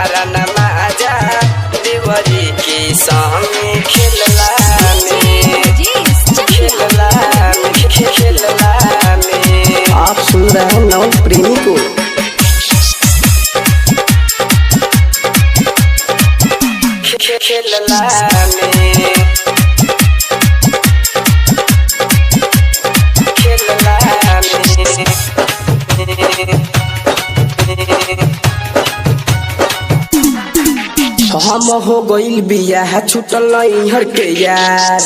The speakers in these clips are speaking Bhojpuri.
हमारा नमाजा देवरी के संग खेलला में आप सुन रहे हैं नौ प्रेमी को। खेलला में हम हो गइल बियाह छुटल नैहर के यार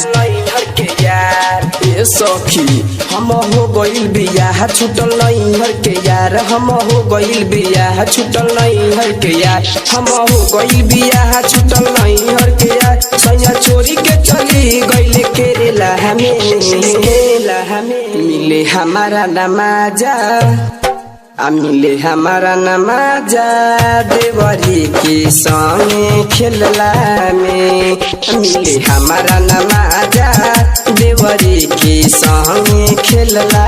ए सखी हम हो गइल बियाह छुटल नैहर के यार हम हो गइल बियाह छुटल नैहर के यार हम हो गइल बियाह छुटल नैहर के यार सैया छोरी के चली गइल केरेला हमें मिले हमारा नमाजा मिले हमारा नमाजा देवरी के संग खेलला में मिले हमारा नमाजा देवरी के संग खेलला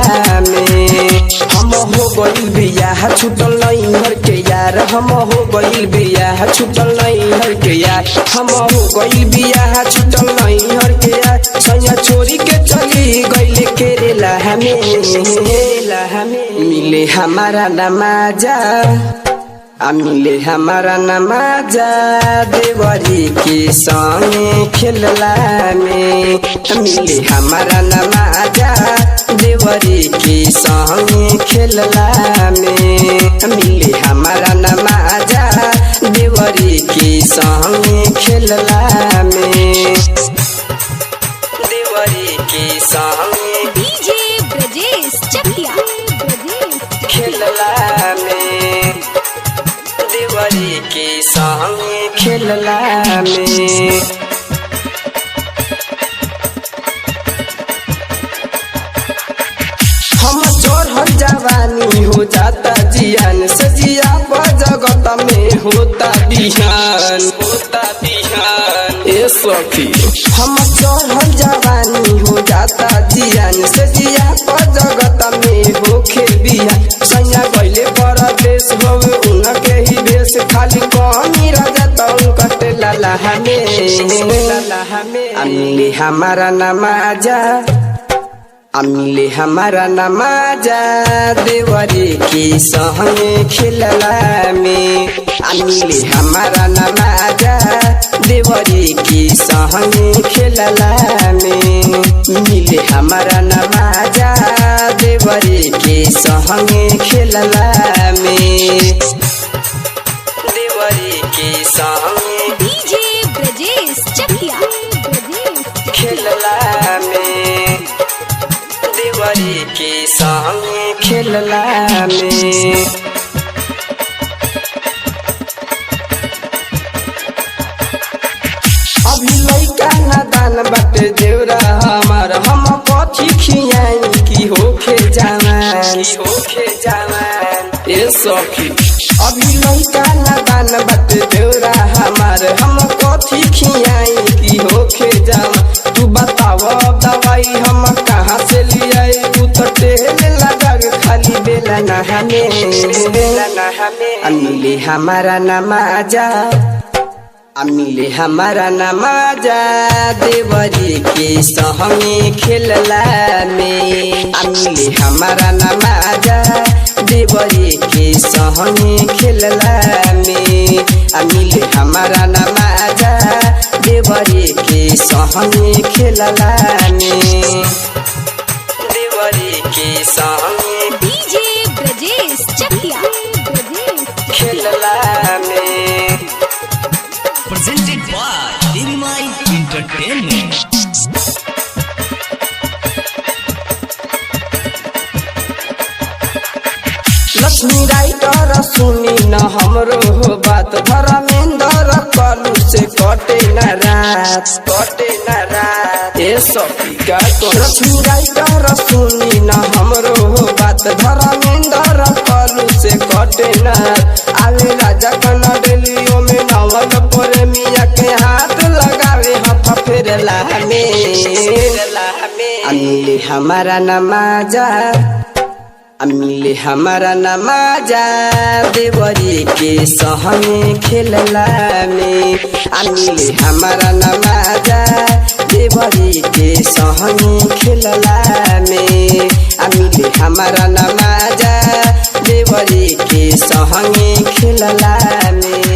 में हम हो गइल बियाह छुटल नैहर के यार हम हो गइल बियाह छुटल नैहर के यार हम हो गइल बियाह छुटल नैहर के यार सैया छोरी के चली गइल केरेला हमें मिले हमारा नमाजा मिले हमारा नमाजा देवरी के संग खेलला में मिले हमारा नमाजा देवरी के संग खेलला में मिले हमारा नमाजा देवरी के संग खेलला में देवरी के संग डीजे ब्रजेश चकिया खेलला में देवरी के संग खेलला में हम चढ़ल जवानी हो जाता जियान सजिया जगत में होता बिहान ए सखी हम चढ़ल जवानी हो जाता जियान सजिया जगत में होखे बिहान सैया गइले परदेश होवे उनके ही भेष खाली कमी राजा तऊ कटेला हमें मिले हमारा नमाजा मिले हमारा नमाजा देवरी के संग खेलला में मिले हमारा नमाजा देवरी के संग खेलला में मिले हमारा नमाजा देवरी के संग खेलला में देवरी के संग डीजे ब्रजेश चकिया खेलला में देवरी के संग खेलला में अभी लइका नादान बाटे देवरा हमार हम कथी खियाई की होखे जवान ए सखी अभी लइका नादान बाटे देवरा हमार हम कथी खियाई की होखे जवान तू बताव दवाई हम कहाँ से लियाई तू तो टेल लगा खाली बेला ना हमें मिले हमारा नमाजा मिले हमारा नमाजा देवरी के संग खेलला में मिले हमारा नमाजा देवरी के संग खेलला में मिले हमारा नमाजा देवरी के संग खेलला में देवरी के संग डीजे ब्रजेश चकिया खेलला में presented by Dirimai Entertainment. Lakshmi writer सुनी न हमरो हो बात धर्मेंद्र कलू से कटे न रात ए सखी का तो लक्ष्मी राइटर सुनी न हमरो हो बात धर्मेंद्र कलू से कटे न आवे राजा कना डेलियो में नवल पर मिया के हाथ लगावे हफ फेरला हमें मिले हमारा नमाजा मिले हमारा नमाजा देवरी के सहमे खेलला में। मिले हमारा नमाजा देवरी के सहमे खेलला में। मिले हमारा नमाजा देवरी के सहमे खेलला में।